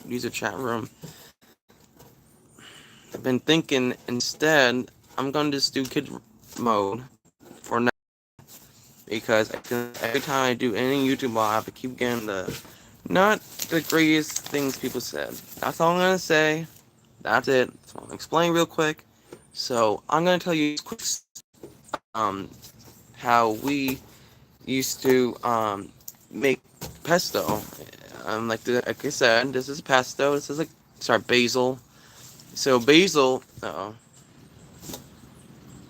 use a chat room. I've been thinking instead I'm gonna just do kid mode for now because every time I do any YouTube live, I keep getting the not the greatest things people said. That's all I'm gonna say. That's it. So I'll explain real quick. So I'm gonna tell you quick um how we used to make pesto. Like I said, this is pesto. This is basil. So basil.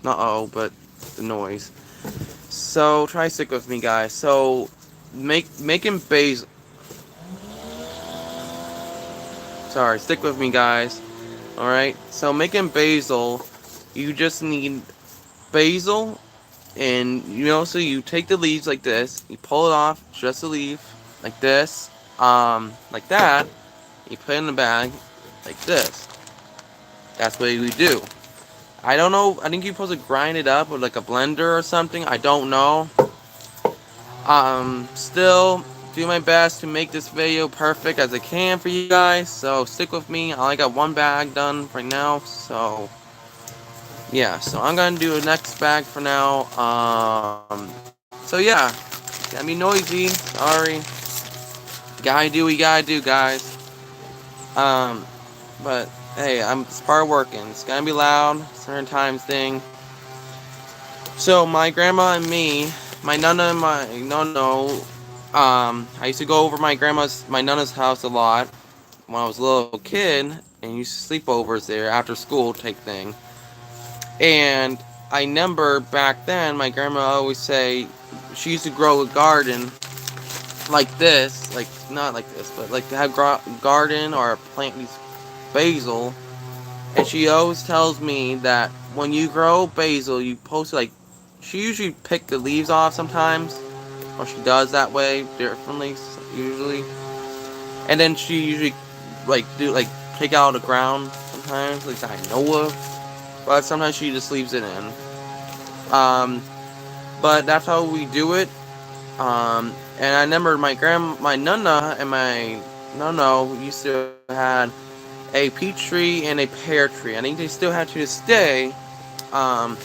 But the noise. So try to stick with me, guys. So making basil. Sorry, stick with me, guys. All right. So making basil, you just need basil, and so you take the leaves like this. You pull it off, just the leaf, like this, like that. You put it in the bag, like this. That's what we do. I don't know. I think you're supposed to grind it up with like a blender or something. I don't know. Still do my best to make this video perfect as I can for you guys. So stick with me. I only got one bag done right now. So yeah. So I'm gonna do the next bag for now. So yeah. Gotta be noisy. Sorry. Gotta do what you gotta do, guys. Um, but hey, it's part of working. It's gonna be loud, certain times thing. So my grandma and me, my nonna and my nonno, I used to go over my nonna's house a lot when I was a little kid, and used to sleepovers there after school type thing. And I remember back then, my grandma always say she used to grow a garden like this, like not like this, but like to have garden or plant these basil. And she always tells me that when you grow basil, you post like she usually pick the leaves off sometimes, or she does that way differently usually. And then she usually take out the ground sometimes, at least I know of. But sometimes she just leaves it in. Um, but that's how we do it. And I remember my nonna and my nonno used to had a peach tree and a pear tree. I think they still have to this day. Um,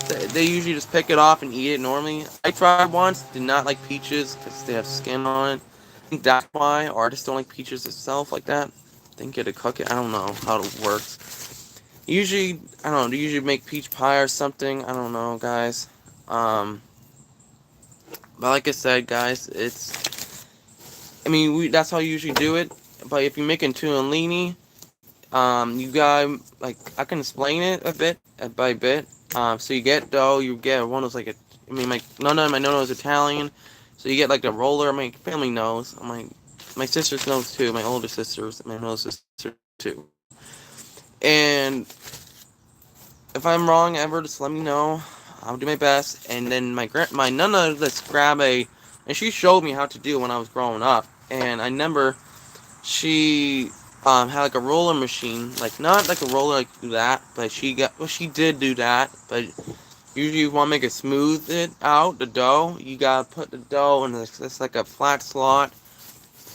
they usually just pick it off and eat it normally. I tried once, did not like peaches because they have skin on it. I think that's why, or I just don't like peaches itself like that. Didn't get to cook it. I don't know how it works. Usually, I don't know. They usually make peach pie or something. I don't know, guys. Um, but like I said, guys, that's how you usually do it. But if you're making tunnellini, you got I can explain it a bit by bit. So you get dough. You get one of those my nonna is Italian, so you get like the roller. My family knows. My sisters knows too. My older sisters, my middle sister too. And if I'm wrong ever, just let me know. I'll do my best. And then my nonna let's grab and she showed me how to do when I was growing up. And I remember she had like a roller machine, like not like a roller like do that, but she did do that. But usually you want to make it smooth it out the dough. You gotta put the dough in it's like a flat slot,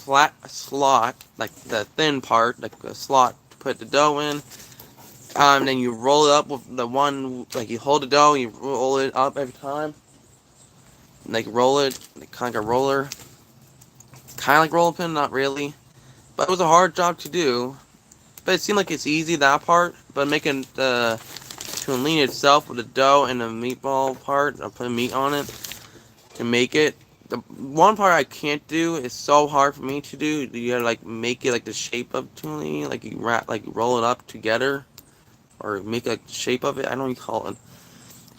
like the thin part, like a slot to put the dough in. Then you roll it up with the one, like you hold the dough, you roll it up every time, like roll it, like kind of like a roller, kind of like roll pin, not really, but it was a hard job to do. But it seemed like it's easy that part, but making the tunnellini itself with the dough and the meatball part, I put meat on it to make it. The one part I can't do is so hard for me to do. You gotta like make it like the shape of tunnellini, like you roll it up together, or make like the shape of it. I don't know what you call it.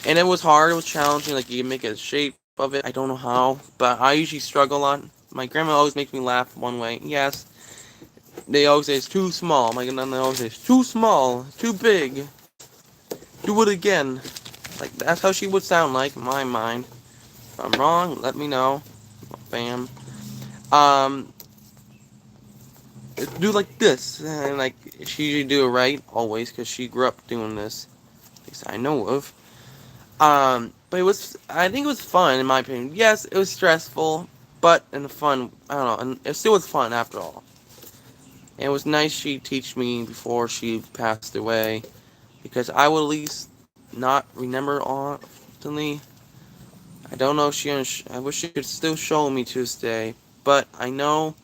And it was hard. It was challenging. Like you make a shape of it. I don't know how, but I usually struggle a lot. My grandma always makes me laugh one way. Yes, they always say it's too small. My grandma always says too small, too big. Do it again. Like that's how she would sound like in my mind. If I'm wrong, let me know. Bam. Um, do like this, and like she usually do it right always because she grew up doing this. At least I know of. But I think it was fun in my opinion. Yes, it was stressful, but in the fun, I don't know, and it still was fun after all. And it was nice she teach me before she passed away, because I would at least not remember oftenly. I don't know if I wish she could still show me to this day, but I know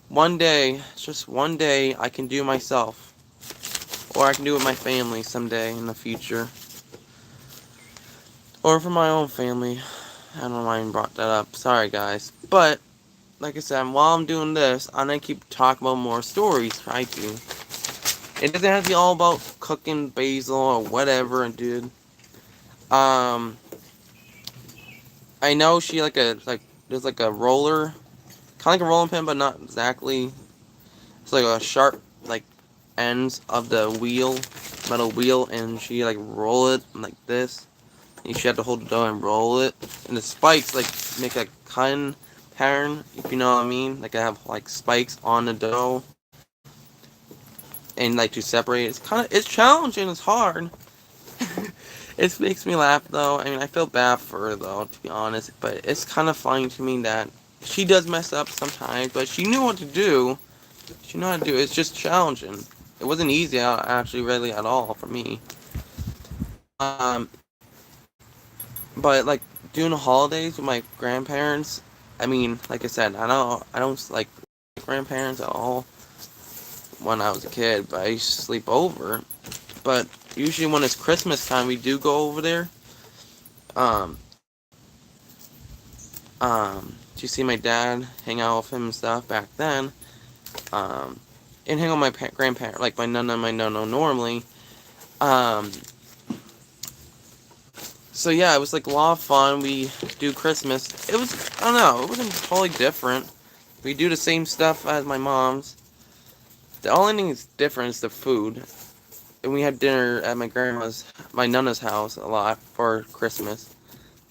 one day, just one day, I can do it myself. Or I can do it with my family someday in the future. Or for my own family. I don't know why I brought that up. Sorry, guys. But, like I said, while I'm doing this, I'm going to keep talking about more stories. Try to. It doesn't have to be all about cooking basil or whatever, dude. I know she there's like a roller, kind of like a rolling pin, but not exactly. It's like a sharp, like, ends of the wheel, metal wheel, and she like roll it like this. And she had to hold the dough and roll it, and the spikes like make a cutting pattern, if you know what I mean. Like I have like spikes on the dough, and like to separate. It's challenging. It's hard. It makes me laugh though. I mean, I feel bad for her though, to be honest. But it's kind of funny to me that she does mess up sometimes, but she knew what to do. She knew how to do it. It's just challenging. It wasn't easy, actually, really at all for me. Um, but like doing the holidays with my grandparents. I mean, like I said, I don't like grandparents at all when I was a kid, but I used to sleep over. But usually when it's Christmas time, we do go over there. Um, to see my dad, hang out with him and stuff back then. Um, and hang out with my grandparents, like my nonna and my nonno normally. Um, so yeah, it was like a lot of fun. We do Christmas. It was, I don't know, it wasn't totally different. We do the same stuff as my mom's. The only thing that's different is the food. And we had dinner at my nonna's house a lot for Christmas.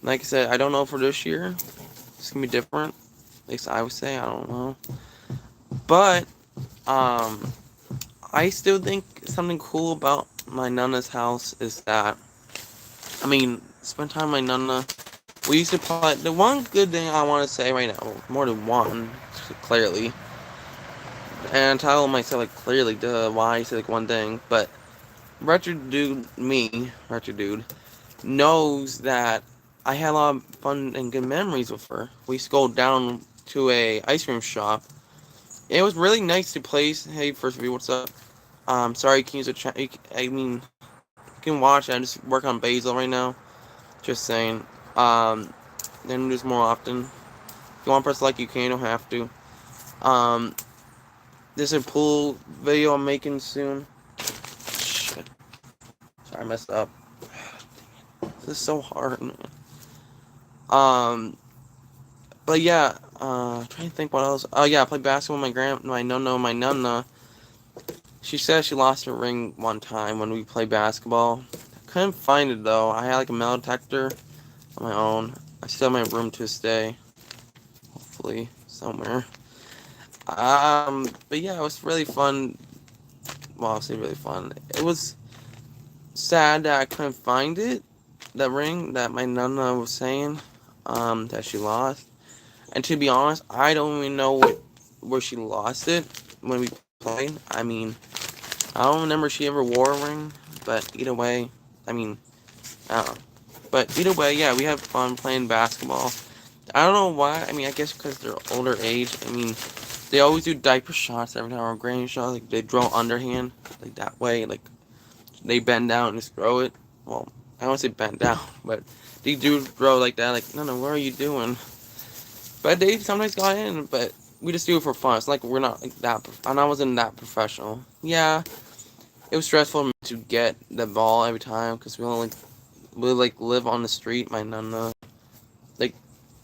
Like I said, I don't know for this year. It's gonna be different. At least I would say, I don't know. But, I still think something cool about my nonna's house is that, I mean, spend time with my nonna. We used to play. The one good thing I want to say right now, more than one, clearly, and I tell myself like clearly, why I say like one thing, but Retro Dude, knows that I had a lot of fun and good memories with her. We used to go down to a ice cream shop. It was really nice to play. Hey, first of all, what's up? Sorry, you can use a chat. I mean, you can watch. I just work on basil right now. Just saying. Then do this more often. If you want to press like, you can. You don't have to. Um, this is a pool video I'm making soon. Shit. Sorry, I messed up. This is so hard, man. But yeah. Trying to think what else. Oh yeah, I played basketball with my nonna. She said she lost her ring one time when we played basketball. Couldn't find it though. I had like a metal detector on my own. I still have my room to stay. Hopefully somewhere. But yeah, it was really fun. Well, I'll say really fun. It was sad that I couldn't find it. That ring that my nonna was saying, that she lost. And to be honest, I don't even know where she lost it when we played. I mean, I don't remember she ever wore a ring, but either way, I mean, I don't know. But either way, yeah, we have fun playing basketball. I don't know why. I mean, I guess because they're older age. I mean, they always do diaper shots every time, or granny shots. Like, they draw underhand, like that way. Like, they bend down and just throw it. Well, I don't say bend down, but they do throw like that. Like, no, what are you doing? But they sometimes got in, but we just do it for fun. It's like we're not like that. And I wasn't that professional. Yeah, it was stressful to get the ball every time because we live on the street. My nonna, like,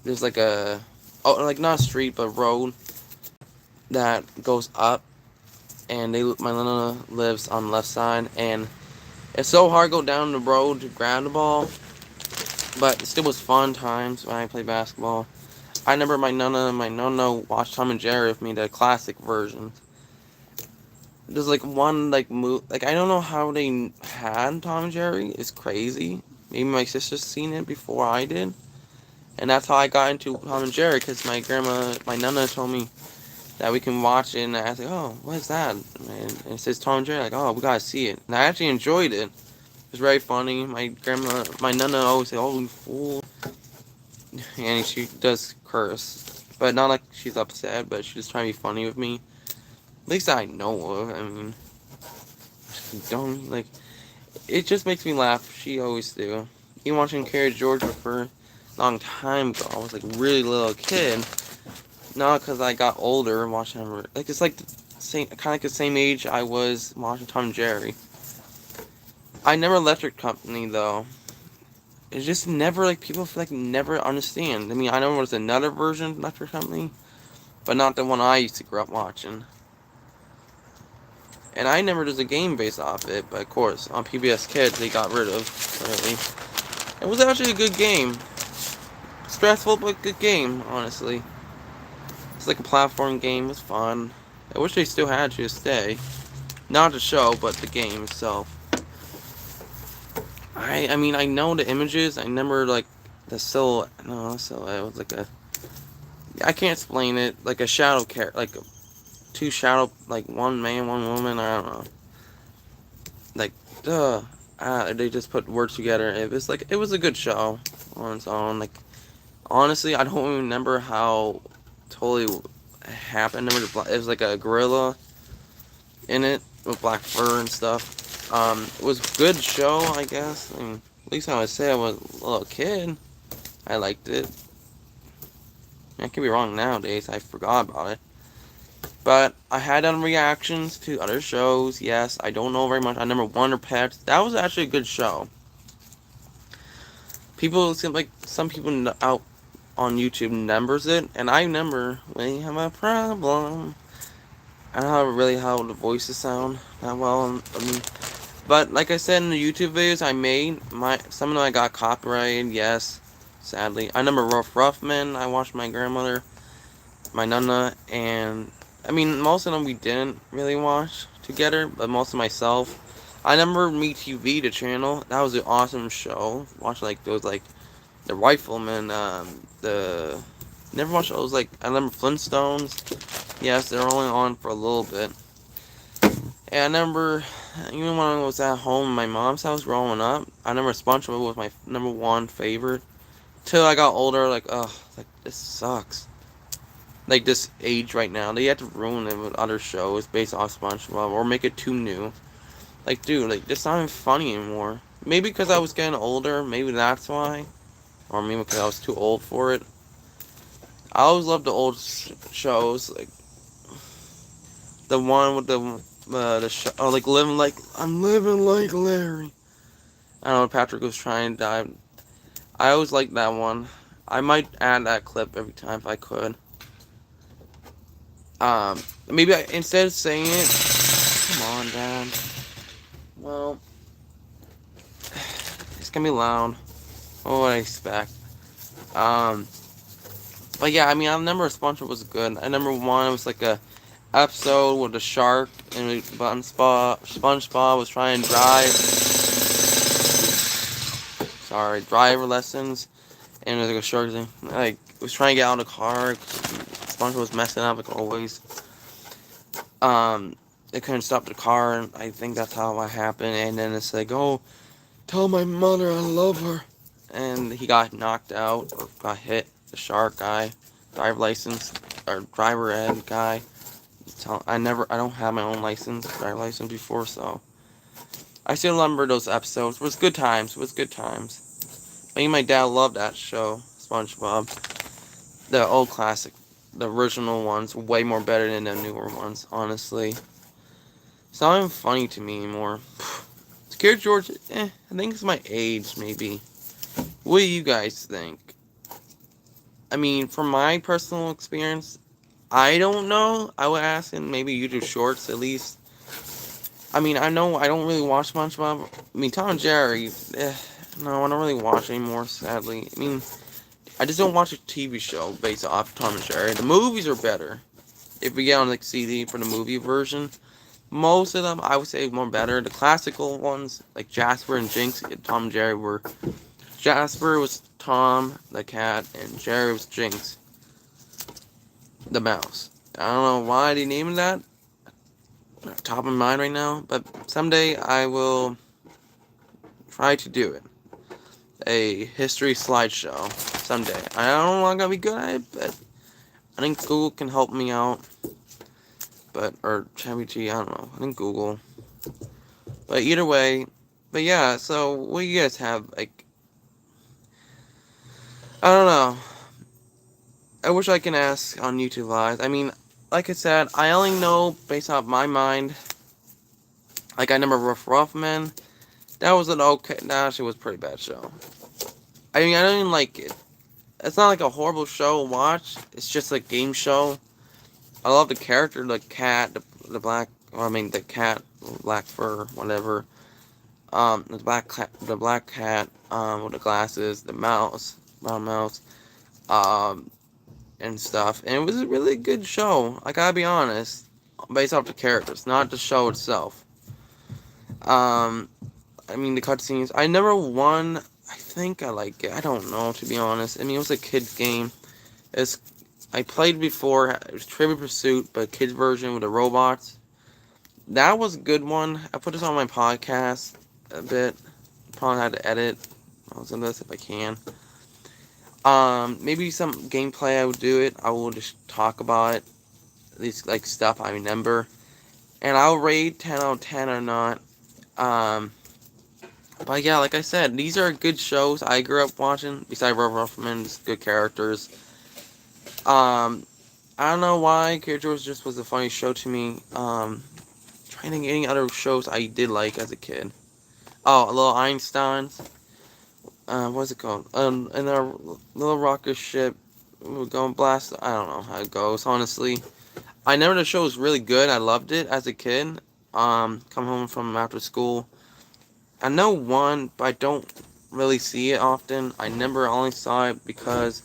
there's like like not a street but road that goes up, and my nonna lives on the left side, and it's so hard to go down the road to grab the ball. But it still was fun times when I played basketball. I remember my nonna watched Tom and Jerry with me, the classic version. There's like one like move, like I don't know how they had Tom and Jerry. It's crazy. Maybe my sister's seen it before I did, and that's how I got into Tom and Jerry. Cause my nonna told me that we can watch it, and I was like, oh, what is that? And it says Tom and Jerry, like, oh, we gotta see it. And I actually enjoyed it. It was very funny. My nonna always say, oh, you fool. And she does curse. But not like she's upset, but she's just trying to be funny with me. At least I know of. I mean, don't, like, it just makes me laugh. She always do. Even watching Carrie George with her a long time ago. I was like really little kid. Not because I got older and watching her. Like, it's like the same, kind of like the same age I was watching Tom and Jerry. I never left her company though. It's just never, like, people feel like never understand. I mean, I know there was another version of Electric Company, but not the one I used to grow up watching. And I never did a game based off it, but of course, on PBS Kids, they got rid of, really. It was actually a good game. Stressful, but good game, honestly. It's like a platform game, it was fun. I wish they still had to stay. Not the show, but the game itself. I mean, I know the images, I remember, like, the silhouette, no, silhouette, it was like a, I can't explain it, like a shadow character, like two shadow, like one man, one woman, I don't know. Like, they just put words together. It was like, it was a good show on its own. Like, honestly, I don't even remember how totally happened. It was like a gorilla in it with black fur and stuff. It was a good show, I guess. I mean, at least I would say I was a little kid. I liked it. I could be wrong nowadays. I forgot about it. But I had done reactions to other shows. Yes, I don't know very much. I remember Wonder Pets. That was actually a good show. People seem like some people out on YouTube numbers it, and I remember we have a problem. I don't know really how the voices sound that well. I mean, but like I said in the YouTube videos I made, some of them I got copyrighted. Yes, sadly. I remember Rough Ruffman. I watched my grandmother, my nonna, and I mean most of them we didn't really watch together, but most of myself. I remember Me TV, the channel. That was an awesome show. Watch like those like the Rifleman, the never watched those like I remember Flintstones. Yes, they're only on for a little bit. And I remember even when I was at home in my mom's house growing up, I remember SpongeBob was my number one favorite. Till I got older, like, ugh, like this sucks. Like this age right now, they have to ruin it with other shows based off SpongeBob or make it too new. Like, dude, like it's not even funny anymore. Maybe because I was getting older, maybe that's why. Or maybe because I was too old for it. I always loved the old shows, like the one with the show, oh, like I'm living like Larry. I don't know. Patrick was trying to die. I always liked that one. I might add that clip every time if I could. Maybe instead of saying it, come on, Dad. Well, it's gonna be loud. What would I expect? But yeah, I mean, I remember SpongeBob was good. I remember one, it was like a episode with a shark, and SpongeBob was trying to driver lessons, and it was like a shark thing, like, was trying to get out of the car, SpongeBob was messing up, like always. They couldn't stop the car, and I think that's how it happened, and then it's like, oh, tell my mother I love her, and he got knocked out, or got hit, the shark guy, driver license, or driver ed guy. I don't have my own license, driver license before, so I still remember those episodes. It was good times. It was good times. Me and my dad loved that show, SpongeBob. The old classic, the original ones, way more better than the newer ones, honestly. It's not even funny to me anymore. Scare George, I think it's my age, maybe. What do you guys think? I mean, from my personal experience, I don't know. I would ask in maybe YouTube Shorts at least. I mean, I know I don't really watch SpongeBob. I mean, Tom and Jerry, no, I don't really watch anymore, sadly. I mean, I just don't watch a TV show based off Tom and Jerry. The movies are better. If we get on like CD for the movie version, most of them I would say more better. The classical ones, like Jasper and Jinx, Tom and Jerry were. Jasper was Tom, the cat, and Jerry was Jinx, the mouse. I don't know why they named that. Top of my mind right now, but someday I will try to do it. A history slideshow someday. I don't know if I'm gonna be good at it, but I think Google can help me out. But or ChatGPT, I don't know. I think Google. But either way, but yeah. So what do you guys have? Like, I don't know. I wish I can ask on YouTube Live. I mean, like I said, I only know based off my mind. Like I remember Rough Men. That was an okay. That actually was a pretty bad show. I mean, I don't even like it. It's not like a horrible show to watch. It's just a game show. I love the character, the cat, the black. Well, I mean, the cat, black fur, whatever. The black cat, with the glasses, the mouse, brown mouse, um, and stuff. And it was a really good show. I gotta be honest, based off the characters, not the show itself. Um, I mean, the cutscenes. I never won. I think I like it. I don't know, to be honest. I mean, it was a kid's game. It's I played before. It was Trivial Pursuit, but kids version with the robots. That was a good one. I put this on my podcast a bit. Probably had to edit most of this if I can. Maybe some gameplay I would do it. I will just talk about it. These like stuff I remember. And I'll rate 10 out of 10 or not. But yeah, like I said, these are good shows I grew up watching. Besides Ruffman's good characters. I don't know why Kid George just was a funny show to me. Trying to think any other shows I did like as a kid. Oh, a little Einsteins. What's it called? And our little rocket ship. We're going blast. I don't know how it goes, honestly. I never the show was really good. I loved it as a kid. Come home from after school. I know one, but I don't really see it often. I never only saw it because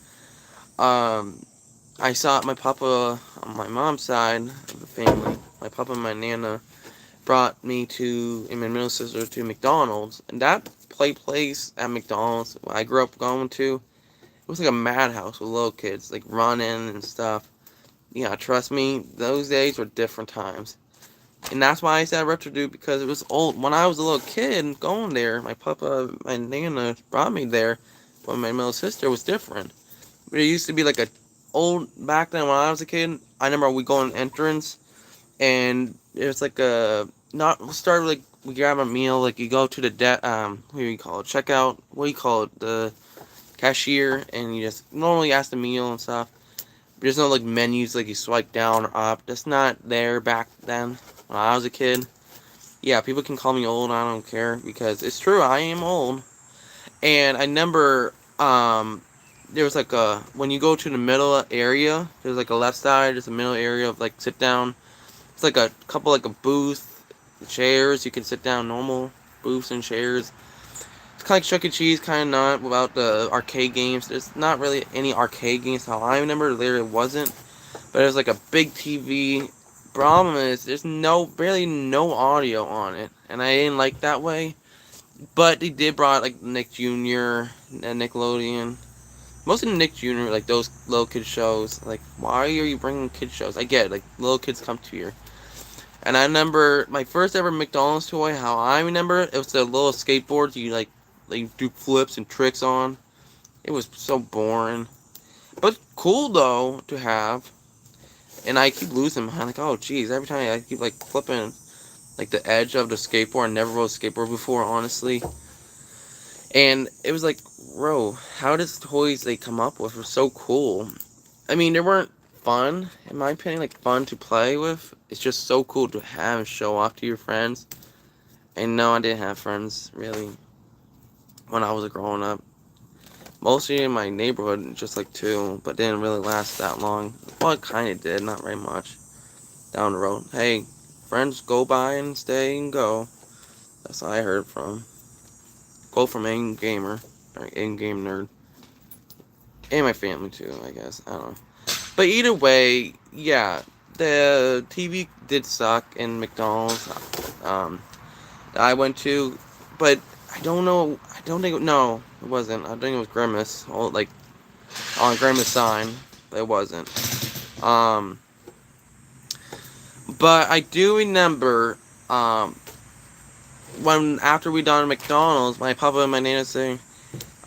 I saw my papa on my mom's side of the family. My papa and my nana brought me and my middle sister to McDonald's, and that place at McDonald's I grew up going to, it was like a madhouse with little kids like running and stuff. Yeah, trust me, those days were different times. And that's why I said retro dude, because it was old. When I was a little kid going there, my papa, my nana brought me there, but my middle sister was different. But it used to be like a old, back then when I was a kid, I remember we go in entrance, and it's like a, not, start like, we grab a meal, like you go to the, what do you call it, checkout, what do you call it, the cashier, and you just normally ask the meal and stuff. There's no like menus like you swipe down or up. That's not there back then when I was a kid. Yeah, people can call me old. I don't care because it's true. I am old. And I remember there was like a when you go to the middle area. There's like a left side. There's a middle area of like sit down. It's like a couple like a booth, chairs. You can sit down normal booths and chairs. It's kind of like Chuck E. Cheese, kind of not without the arcade games. There's not really any arcade games. How I remember there wasn't, but it was like a big TV. Problem is, there's barely no audio on it, and I didn't like that way. But they did brought like Nick Jr. and Nickelodeon. Mostly Nick Jr. like those little kid shows. Like, why are you bringing kid shows? I get it, like little kids come to here. And I remember my first ever McDonald's toy. How I remember it was the little skateboards you like do flips and tricks on. It was so boring, but cool though to have. And I keep losing mine. Like, oh geez, every time I keep like flipping like the edge of the skateboard. I never rode a skateboard before, honestly. And it was like, bro, how does toys they come up with were so cool? I mean, they weren't fun, in my opinion, like fun to play with. It's just so cool to have and show off to your friends. And no, I didn't have friends, really, when I was growing up. Mostly in my neighborhood, just like two, but didn't really last that long. Well, it kind of did, not very much. Down the road. Hey, friends go by and stay and go. That's what I heard from. Quote from Aim Gamer, or Aim Game Nerd. And my family too, I guess. I don't know. But either way, yeah, the TV did suck in McDonald's. That I went to, but I don't know. I don't think. No, it wasn't. I think it was Grimace. Oh, like on Grimace sign, but it wasn't. But I do remember, when after we done at McDonald's, my papa and my nana saying,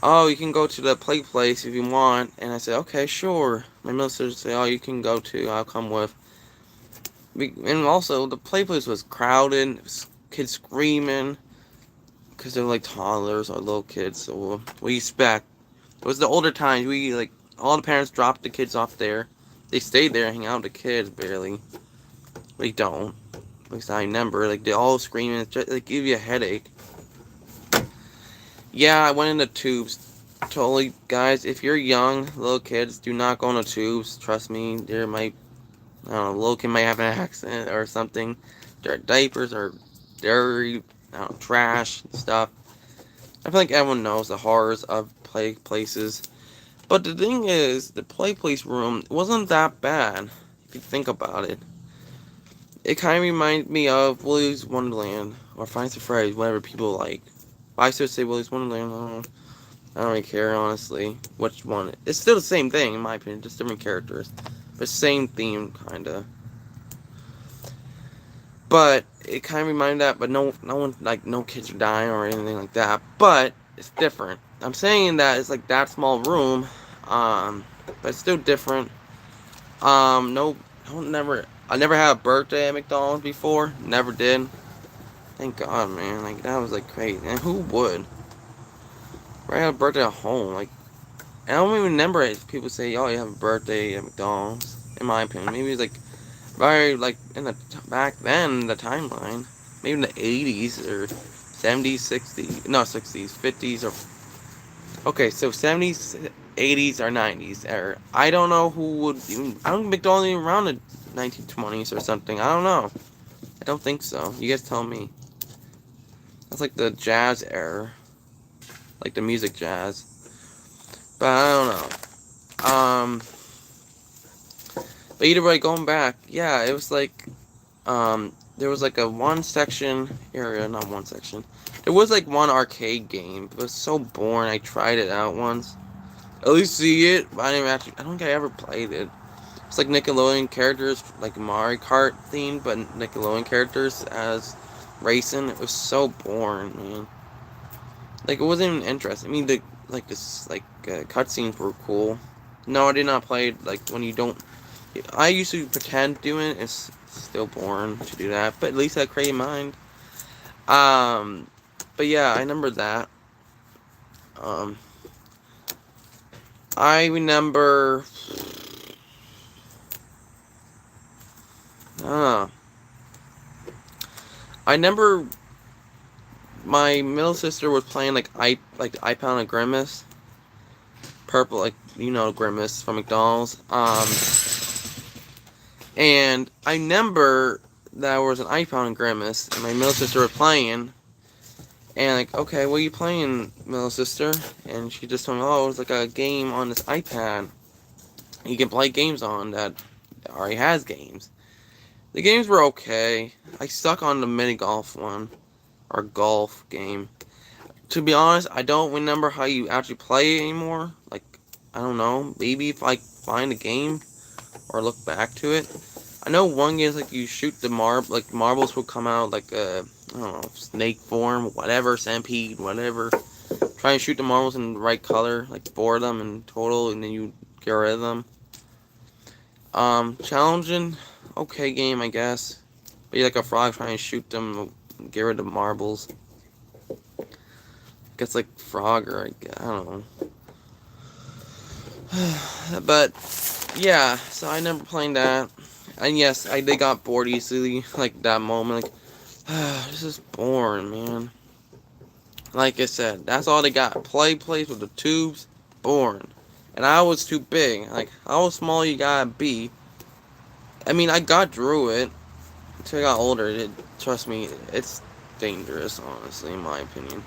"Oh, you can go to the play place if you want." And I said, "Okay, sure." My minister said, "Oh, you can go too. I'll come with." And also, the play place was crowded. Kids screaming because they're like toddlers or little kids. So what do you expect? It was the older times. We like all the parents dropped the kids off there. They stayed there and hang out with the kids barely. They don't. At least I remember. Like they all screaming. It just, like give you a headache. Yeah, I went into tubes. Totally, guys. If you're young, little kids, do not go into tubes. Trust me, there might, I don't know, little kid might have an accident or something. Their diapers or dirty, I don't know, trash stuff. I feel like everyone knows the horrors of play places. But the thing is, the play place room wasn't that bad if you think about it. It kind of reminds me of Willy's Wonderland or Fancy Freddy's, whatever people like. I still say Willy's Wonderland. I don't really care, honestly, which one. It's still the same thing, in my opinion, just different characters. But same theme, kind of. But it kind of reminded that, but no one, like, no kids are dying or anything like that. But it's different. I'm saying that it's like that small room, but it's still different. No, I never had a birthday at McDonald's before. Never did. Thank God, man. Like, that was, like, crazy. And who would? I had a birthday at home, like, I don't even remember it. People say, "Oh, you have a birthday at McDonald's." In my opinion, maybe it's like very like in the back then the timeline, maybe in the 80s or 70s, 60s, no 60s, 50s or okay, so 70s, 80s or 90s or I don't know who would even. I don't think McDonald's even around the 1920s or something. I don't know. I don't think so. You guys tell me. That's like the jazz era, like the music jazz. But I don't know. But either way, going back, yeah, it was like, there was like a one section area, not one section. There was like one arcade game. It was so boring. I tried it out once. At least see it, but I didn't actually. I don't think I ever played it. It's like Nickelodeon characters, like Mario Kart themed, but Nickelodeon characters as racing. It was so boring, man. Like it wasn't even interesting. I mean, the like this like cutscenes were cool. No, I did not play it, like when you don't. I used to pretend doing it. It's still boring to do that, but at least I create mind. Um, but yeah, I remember that. Um, I remember. Uh, I remember my middle sister was playing I Pound and Grimace, purple like Grimace from McDonald's. And I remember there was an I Pound and Grimace, and my middle sister was playing. And like, okay, what are you playing, middle sister? And she just told me, oh, it's like a game on this iPad. You can play games on that already has games. The games were okay. I stuck on the mini golf one, or golf game. To be honest, I don't remember how you actually play it anymore. Like, I don't know. Maybe if I find a game or look back to it. I know one game is like you shoot the like marbles will come out like I don't know, snake form, whatever, centipede, whatever. Try and shoot the marbles in the right color, like 4 of them in total, and then you get rid of them. Challenging, okay game, I guess. Be like a frog trying to shoot them, get rid of marbles. Guess like Frogger, I don't know. But yeah, so I remember playing that, and yes, they got bored easily. Like that moment, like this is boring, man. Like I said, that's all they got. Play plays with the tubes, boring. And I was too big. Like how small you gotta be. I mean, I got through it until I got older. Trust me, it's dangerous, honestly, in my opinion.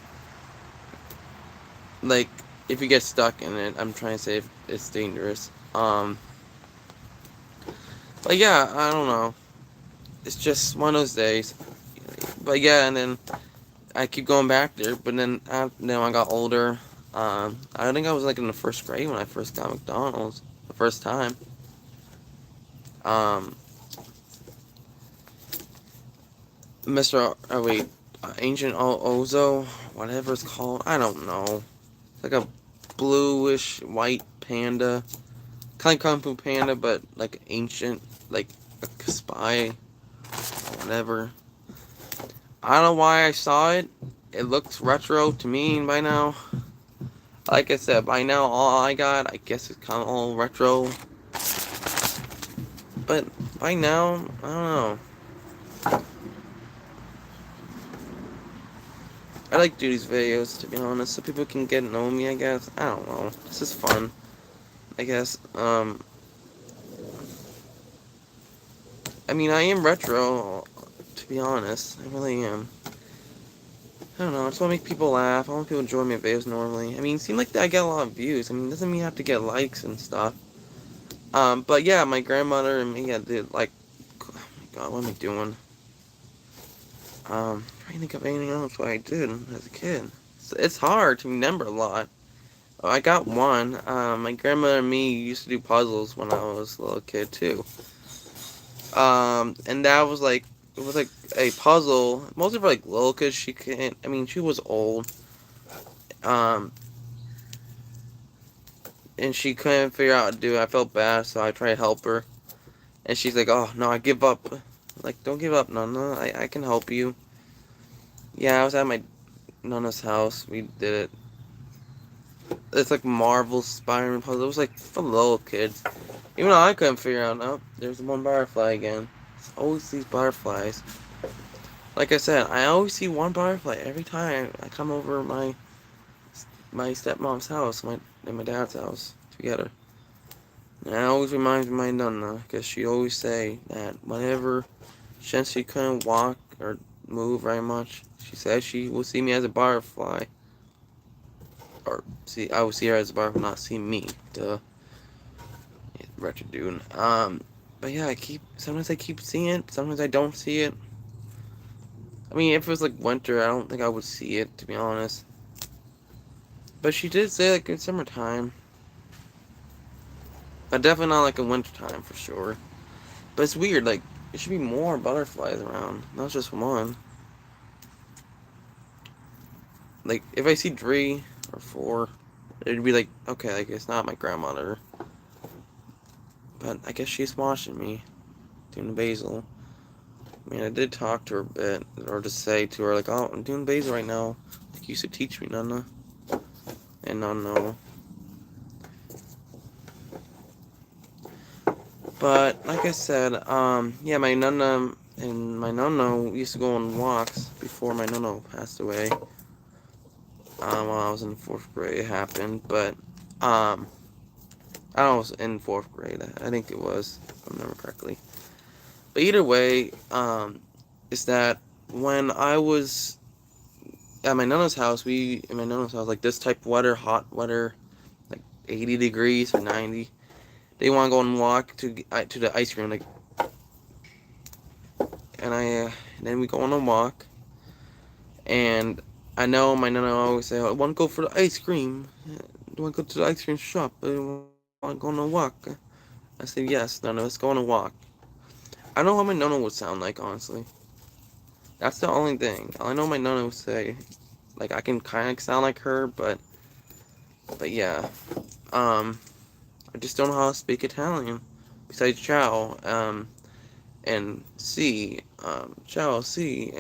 Like if you get stuck in it, I'm trying to say it's dangerous. But yeah, I don't know. It's just one of those days. But yeah, and then I keep going back there. But then I got older. I think I was like in the first grade when I first got McDonald's the first time. Um, Mr. Oh wait, Ancient Ozo, whatever it's called. I don't know. It's like a bluish white panda, kind of Kung Fu Panda, but like ancient, like a spy, whatever. I don't know why I saw it. It looks retro to me by now. Like I said, by now all I got, I guess it's kind of all retro. But by now, I don't know. I like to do these videos, to be honest, so people can get to know me, I guess. I don't know. This is fun, I guess. I mean, I am retro, to be honest. I really am. I don't know, I just want to make people laugh. I want people to enjoy my videos normally. I mean, it seems like I get a lot of views. I mean, it doesn't mean I have to get likes and stuff. But yeah, my grandmother and me, yeah, did, like, oh my god, what am I doing? Trying to think of anything else what I did as a kid. It's hard to remember a lot. Oh, I got one. My grandmother and me used to do puzzles when I was a little kid too. And that was like, it was like a puzzle, mostly for like little kids. She can't, I mean, she was old. Um, and she couldn't figure out how to do it. I felt bad, so I tried to help her. And she's like, oh, no, I give up. Like, don't give up, Nonna. I can help you. Yeah, I was at my Nonna's house. We did it. It's like Marvel Spider-Man puzzle. It was like for little kids. Even though I couldn't figure out, oh, there's one butterfly again. It's always these butterflies. Like I said, I always see one butterfly every time I come over my stepmom's house, and my dad's house together. And that always reminds me of my nonna, because she always say that whenever, since she couldn't walk or move very much, she said she will see me as a butterfly. Or see, I will see her as a butterfly, not see me. Duh. Wretched dude. But yeah, sometimes I keep seeing it, sometimes I don't see it. I mean, if it was like winter, I don't think I would see it, to be honest. But she did say like in summertime. But definitely not like in wintertime for sure. But it's weird, like, there should be more butterflies around, not just one. Like, if I see 3 or 4, it'd be like, okay, like, it's not my grandmother. But I guess she's watching me, doing basil. I mean, I did talk to her a bit, or just say to her, like, oh, I'm doing basil right now. Like, you should teach me, Nonna. And no. But, like I said, yeah, my Nonna and my Nonno used to go on walks before my Nonno passed away. While I was in 4th grade, it happened, but, I was in 4th grade, I think it was, if I remember correctly. But either way, is that when I was at my Nonna's house, like this type of weather, hot weather, like 80 degrees or 90, they want to go and walk to the ice cream, like, and then we go on a walk, and I know my Nonna always say, I want to go for the ice cream, do want to go to the ice cream shop, I want to go on a walk. I said, yes, Nonna, let's go on a walk. I know how my Nonna would sound like, honestly. That's the only thing. I know my Nonna would say, like, I can kind of sound like her, but yeah. I just don't know how to speak Italian. Besides ciao, and si, ciao, si,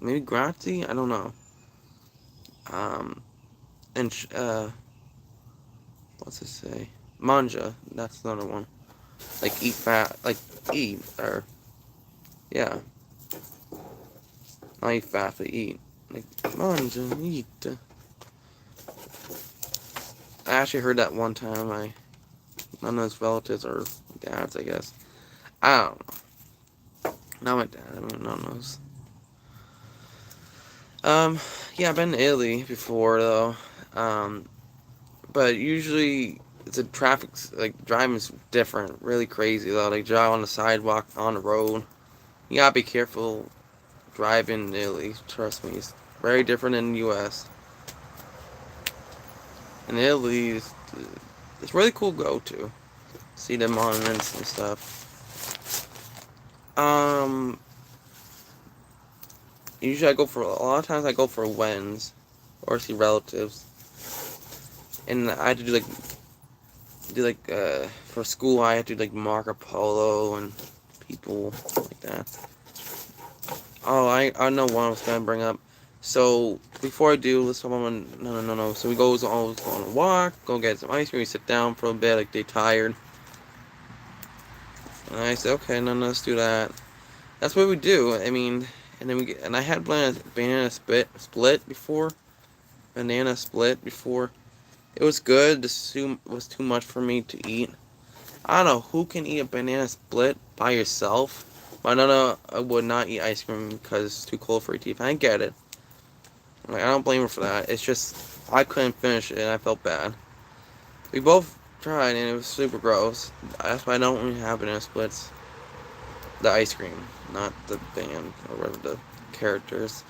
maybe grazie? I don't know. And, what's it say? Manja, that's another one. Like, eat fat, like, eat, or, yeah. Not eat fat, but eat. Like, manja, eat. I actually heard that one time. None of his relatives or dads, I guess. I don't know. Not my dad. I mean, none of those. Yeah, I've been to Italy before though. But usually the traffic's like driving's different, really crazy though. Like drive on the sidewalk, on the road. You gotta be careful driving in Italy. Trust me, it's very different in the U.S. In Italy, it's really cool to go to. See the monuments and stuff. usually I go for, a lot of times I go for wins or see relatives. And I had to for school I had to do like Marco Polo and people like that. Oh, I know what I was gonna bring up. So before I do, let's talk about no. So we always go on a walk, go get some ice cream, we sit down for a bit, like they tired. And I said, okay, no, let's do that. That's what we do. I mean, and then and I had banana split before. Banana split before. It was good. The soup was too much for me to eat. I don't know who can eat a banana split by yourself. But no, I would not eat ice cream because it's too cold for your teeth. I get it. Like, I don't blame her for that. It's just I couldn't finish it and I felt bad. We both tried and it was super gross. That's why I don't really have banana splits. The ice cream, not the band or whatever the characters.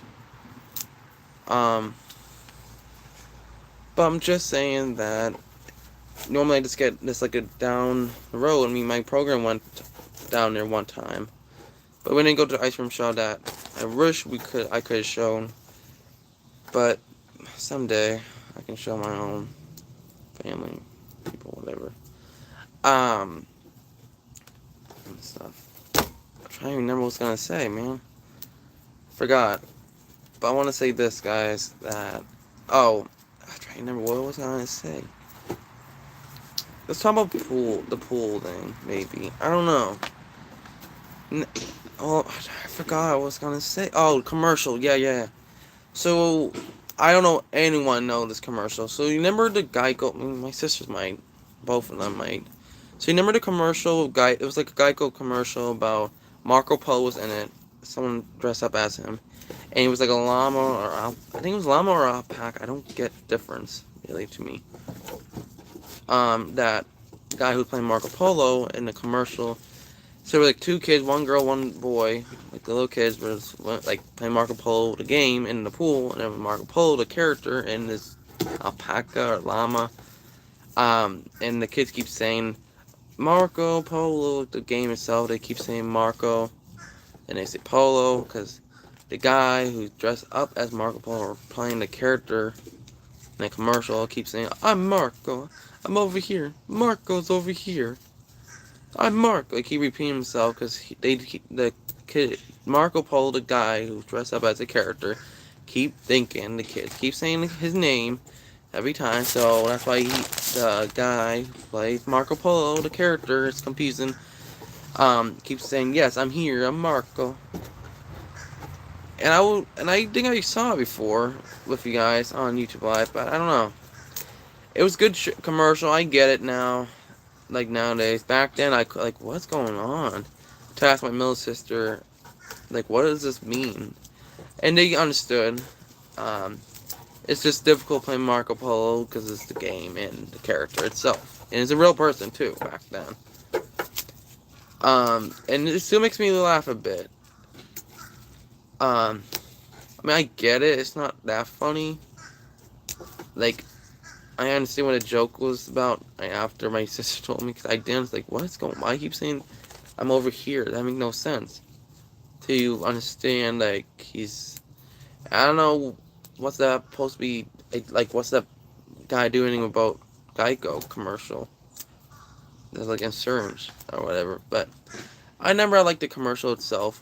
But I'm just saying that normally I just get this like a down the road. I mean, my program went down there one time, but we didn't go to the ice cream show that I wish I could have shown. But someday I can show my own family, people, whatever. And stuff. I'm trying to remember what I was gonna say, man. Forgot. But I want to say this, guys. That I'm trying to remember what was I gonna say. Let's talk about the pool thing, maybe. I don't know. I forgot what I was gonna say. Oh, commercial. Yeah. So, I don't know anyone know this commercial. So, you remember the Geico? My sisters might. Both of them might. So, you remember the commercial? It was like a Geico commercial about Marco Polo was in it. Someone dressed up as him. And he was like a llama I think it was llama or alpaca. I don't get difference, really, to me. That guy who played Marco Polo in the commercial. So there were like two kids, one girl, one boy. Like the little kids were like playing Marco Polo the game in the pool, and then Marco Polo the character in this alpaca or llama. And the kids keep saying Marco Polo, the game itself. They keep saying Marco, and they say Polo because the guy who's dressed up as Marco Polo or playing the character in the commercial keeps saying, "I'm Marco. I'm over here. Marco's over here. I'm Marco." Like, he repeating himself because the kid, Marco Polo, the guy who's dressed up as a character, the kids keep saying his name every time. So that's why the guy who plays Marco Polo, the character, it's confusing. Keeps saying, "Yes, I'm here. I'm Marco." And I think I saw it before with you guys on YouTube Live, but I don't know. It was good commercial. I get it now. Like nowadays, back then I like, what's going on? To ask my middle sister, like, what does this mean? And they understood. It's just difficult playing Marco Polo because it's the game and the character itself, and it's a real person too back then. And it still makes me laugh a bit. I mean, I get it. It's not that funny. Like, I understand what a joke was about after my sister told me, because I didn't. Like, what's going on? I keep saying I'm over here. That makes no sense. To understand, like, I don't know, what's that supposed to be, like, what's that guy doing about Geico commercial? There's, like, insurance or whatever. But I never liked the commercial itself.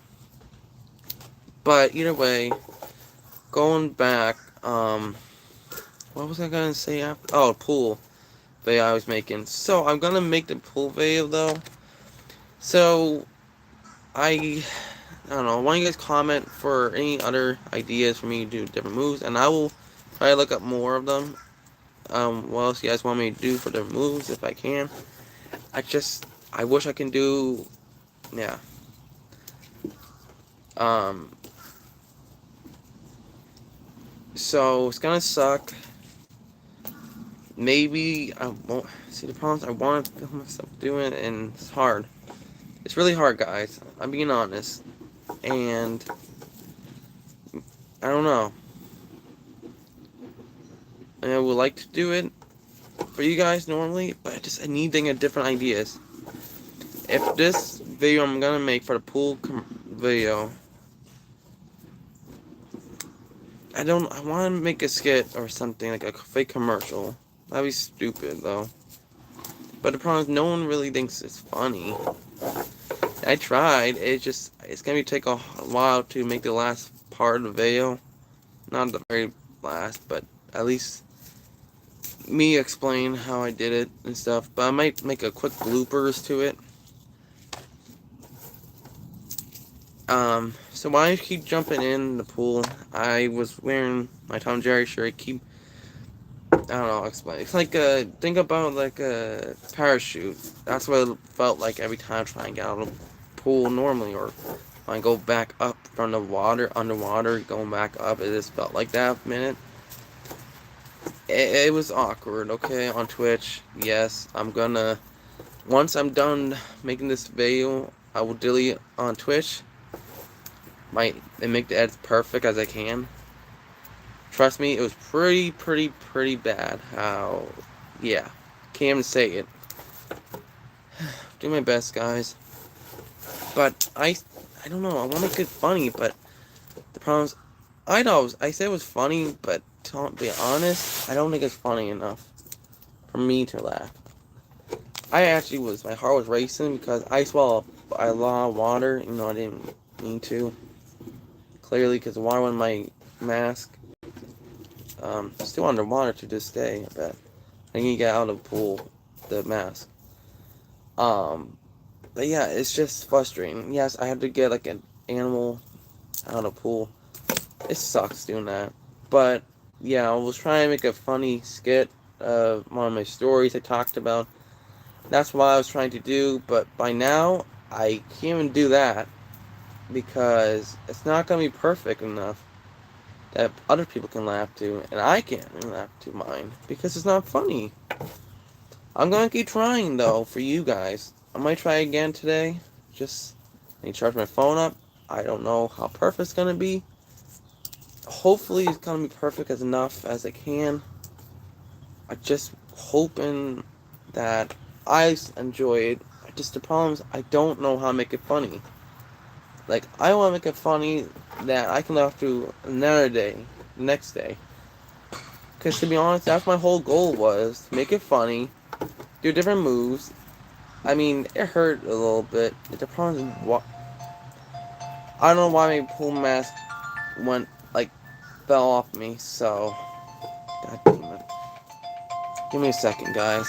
But either way, going back, what was I gonna say after? Oh, pool video I was making. So I'm gonna make the pool video though. So I don't know. Why don't you guys comment for any other ideas for me to do different moves, and I will try to look up more of them. What else you guys want me to do for the moves if I can? I wish I can do, yeah. So it's gonna suck. Maybe I won't see the problems. I want to film myself doing it, and it's hard. It's really hard, guys. I'm being honest, and I don't know. I would like to do it for you guys normally, but I need to think of different ideas. If this video I'm gonna make for the pool video, I want to make a skit or something, like a fake commercial. That'd be stupid, though. But the problem is, no one really thinks it's funny. I tried, it's gonna take a while to make the last part of the video. Not the very last, but at least me explain how I did it and stuff. But I might make a quick bloopers to it. So why I keep jumping in the pool? I was wearing my Tom and Jerry shirt. I don't know how to explain. It's like think about like a parachute. That's what it felt like every time trying to get out of the pool normally, or when I go back up from the water, underwater, going back up. It just felt like that a minute. It was awkward, okay, on Twitch. Yes, once I'm done making this video, I will delete it on Twitch. And make the edits perfect as I can. Trust me, it was pretty bad how, yeah, can't even say it. Do my best, guys. But I don't know, I want to make it funny, but the problem is, I said it was funny, but to be honest, I don't think it's funny enough for me to laugh. My heart was racing because I swallowed a lot of water, even though I didn't mean to. Clearly, because the water was in my mask. Still underwater to this day, I bet. I need to get out of the pool, the mask. But yeah, it's just frustrating. Yes, I have to get like an animal out of the pool. It sucks doing that. But yeah, I was trying to make a funny skit of one of my stories I talked about. That's what I was trying to do, but by now, I can't even do that. Because it's not going to be perfect enough that other people can laugh to, and I can't even laugh to mine because it's not funny. I'm going to keep trying though for you guys. I might try again today. Just need to charge my phone up. I don't know how perfect it's going to be. Hopefully it's going to be perfect as enough as I can. I just hoping that I enjoy it. Just the problem is I don't know how to make it funny. Like, I want to make it funny that I can laugh through another day, the next day. Because to be honest, that's my whole goal was to make it funny, do different moves. I mean, it hurt a little bit. The problem is, I don't know why my pool mask fell off me, so. God damn it. Give me a second, guys.